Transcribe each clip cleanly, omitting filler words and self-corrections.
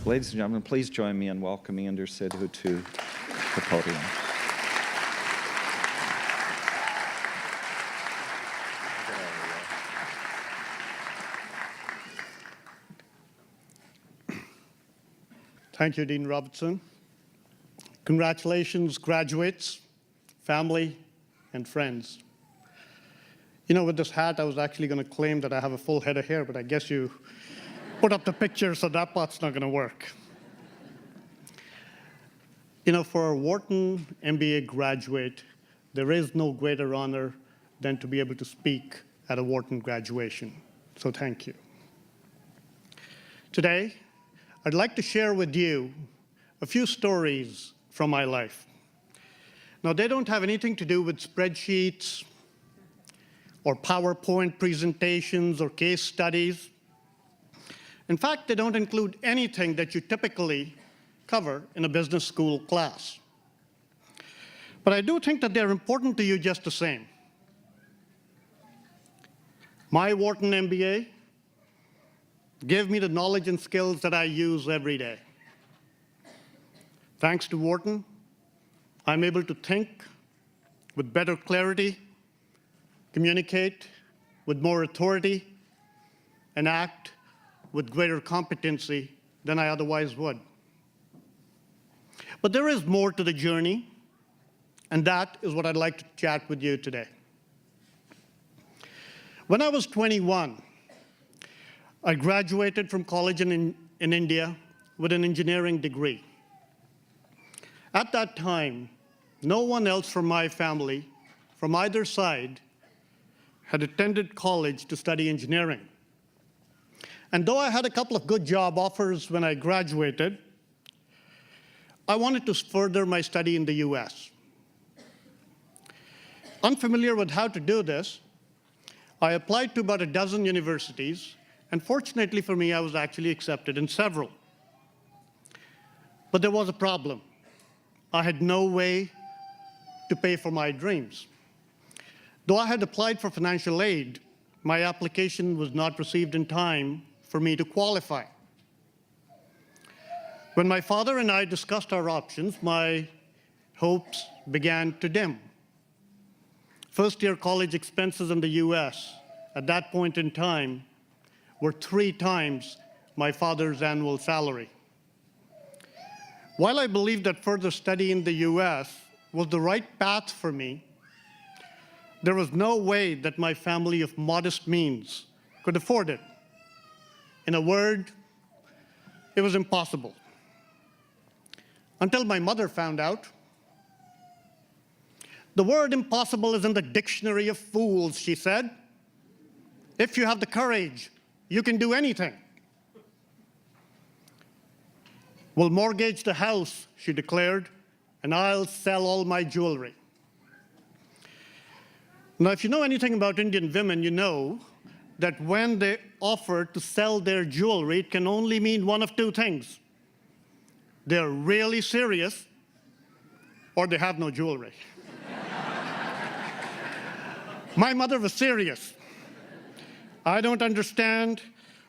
Ladies and gentlemen, please join me in welcoming Inder Sidhu to the podium. Thank you, Dean Robertson. Congratulations, graduates, family, and friends. You know, with this hat, I was actually going to claim that I have a full head of hair, but I guess you put up the picture, so that part's not going to work. You know, for a Wharton MBA graduate, there is no greater honor than to be able to speak at a Wharton graduation. So thank you. Today, I'd like to share with you a few stories from my life. Now, they don't have anything to do with spreadsheets or PowerPoint presentations or case studies. In fact, they don't include anything that you typically cover in a business school class. But I do think that they're important to you just the same. My Wharton MBA gave me the knowledge and skills that I use every day. Thanks to Wharton, I'm able to think with better clarity, communicate with more authority, and act with greater competency than I otherwise would. But there is more to the journey, and that is what I'd like to chat with you today. When I was 21, I graduated from college in India with an engineering degree. At that time, no one else from my family, from either side, had attended college to study engineering. And though I had a couple of good job offers when I graduated, I wanted to further my study in the US. Unfamiliar with how to do this, I applied to about a dozen universities, and fortunately for me, I was actually accepted in several. But there was a problem. I had no way to pay for my dreams. Though I had applied for financial aid, my application was not received in time for me to qualify. When my father and I discussed our options, my hopes began to dim. First-year college expenses in the US at that point in time were 3 times my father's annual salary. While I believed that further study in the US was the right path for me, there was no way that my family of modest means could afford it. In a word, it was impossible. Until my mother found out. The word impossible is in the dictionary of fools, she said. If you have the courage, you can do anything. We'll mortgage the house, she declared, and I'll sell all my jewelry. Now, if you know anything about Indian women, you know that when they offer to sell their jewelry, it can only mean one of 2 things. They're really serious, or they have no jewelry. My mother was serious. I don't understand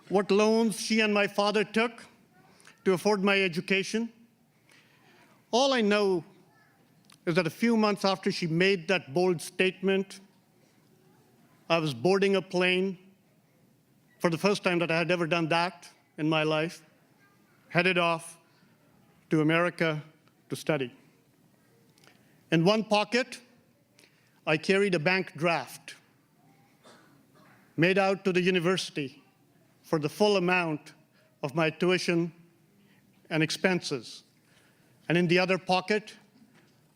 what loans she and my father took to afford my education. All I know is that a few months after she made that bold statement, I was boarding a plane for the first time that I had ever done that in my life, headed off to America to study. In one pocket, I carried a bank draft made out to the university for the full amount of my tuition and expenses. And in the other pocket,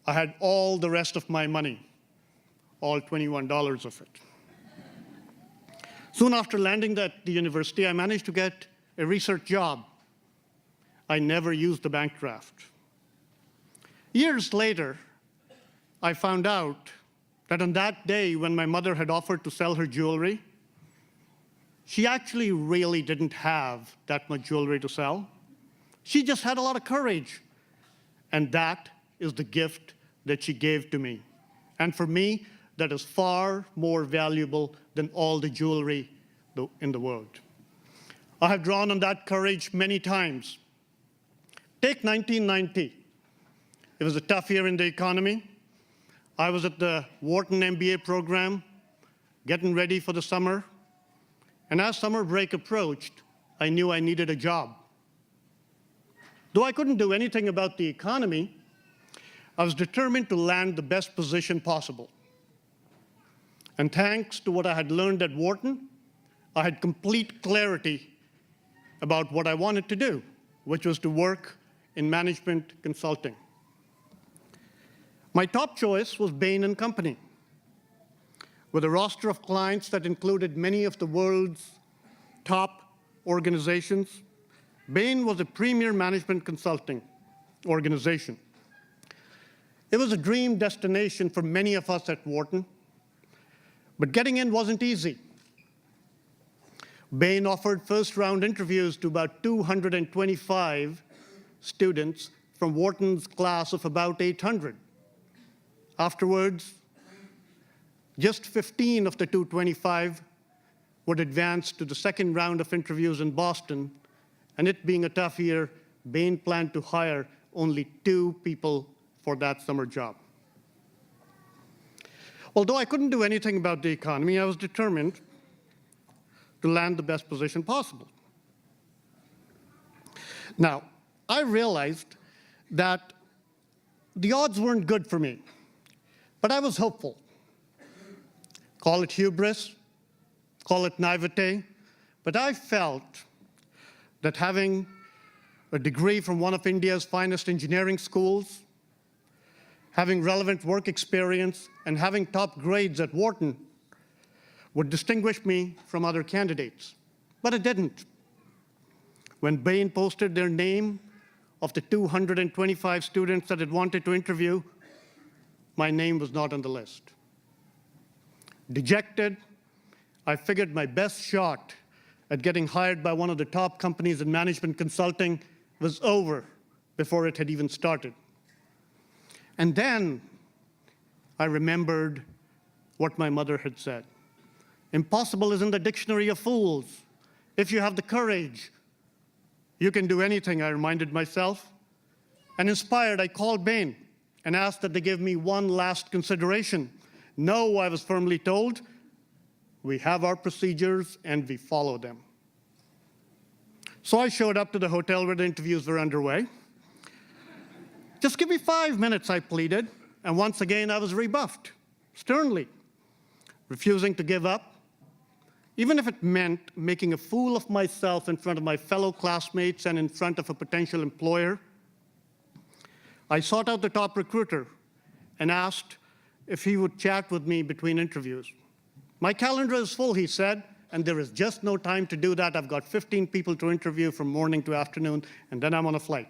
I had all the rest of my money, all $21 of it. Soon after landing at the university, I managed to get a research job. I never used the bank draft. Years later, I found out that on that day when my mother had offered to sell her jewelry, she actually really didn't have that much jewelry to sell. She just had a lot of courage. And that is the gift that she gave to me. And for me, that is far more valuable than all the jewelry in the world. I have drawn on that courage many times. take 1990. It was a tough year in the economy. I was at the Wharton MBA program, getting ready for the summer. And as summer break approached, I knew I needed a job. Though I couldn't do anything about the economy, I was determined to land the best position possible. And thanks to what I had learned at Wharton, I had complete clarity about what I wanted to do, which was to work in management consulting. My top choice was Bain & Company, with a roster of clients that included many of the world's top organizations. Bain was a premier management consulting organization. It was a dream destination for many of us at Wharton, but getting in wasn't easy. Bain offered first-round interviews to about 225 students from Wharton's class of about 800. Afterwards, just 15 of the 225 would advance to the second round of interviews in Boston, and it being a tough year, Bain planned to hire only 2 people for that summer job. Although I couldn't do anything about the economy, I was determined to land the best position possible. Now, I realized that the odds weren't good for me, but I was hopeful. Call it hubris, call it naivete, but I felt that having a degree from one of India's finest engineering schools, having relevant work experience, and having top grades at Wharton would distinguish me from other candidates. But it didn't. When Bain posted their name of the 225 students that it wanted to interview, my name was not on the list. Dejected, I figured my best shot at getting hired by one of the top companies in management consulting was over before it had even started. And then I remembered what my mother had said. Impossible is in the dictionary of fools. If you have the courage, you can do anything, I reminded myself. And inspired, I called Bain and asked that they give me one last consideration. No, I was firmly told, we have our procedures and we follow them. So I showed up to the hotel where the interviews were underway. Just give me 5 minutes, I pleaded, and once again I was rebuffed, sternly, refusing to give up, even if it meant making a fool of myself in front of my fellow classmates and in front of a potential employer. I sought out the top recruiter and asked if he would chat with me between interviews. My calendar is full, he said, and there is just no time to do that. I've got 15 people to interview from morning to afternoon, and then I'm on a flight.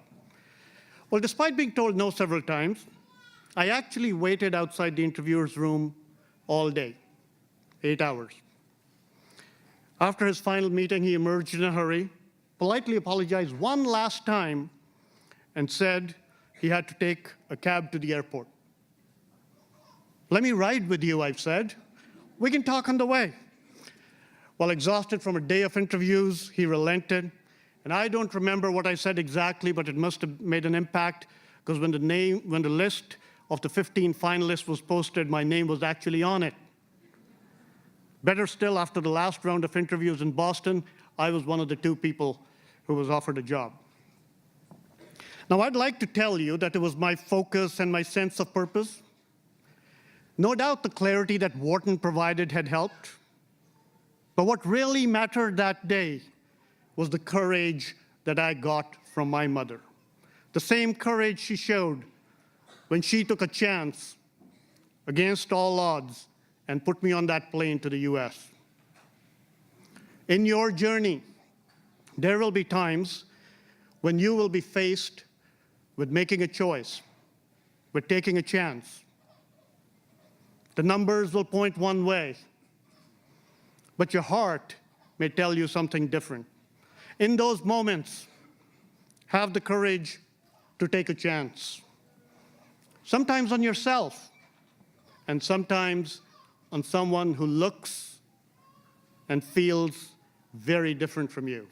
Well, despite being told no several times, I actually waited outside the interviewer's room all day, 8 hours. After his final meeting, he emerged in a hurry, politely apologized one last time, and said he had to take a cab to the airport. Let me ride with you, I said. We can talk on the way. While exhausted from a day of interviews, he relented. And I don't remember what I said exactly, but it must have made an impact, because when the list of the 15 finalists was posted, my name was actually on it. Better still, after the last round of interviews in Boston, I was one of the 2 people who was offered a job. Now, I'd like to tell you that it was my focus and my sense of purpose. No doubt the clarity that Wharton provided had helped. But what really mattered that day was the courage that I got from my mother. The same courage she showed when she took a chance against all odds and put me on that plane to the US. In your journey, there will be times when you will be faced with making a choice, with taking a chance. The numbers will point one way, but your heart may tell you something different. In those moments, have the courage to take a chance. Sometimes on yourself, and sometimes on someone who looks and feels very different from you.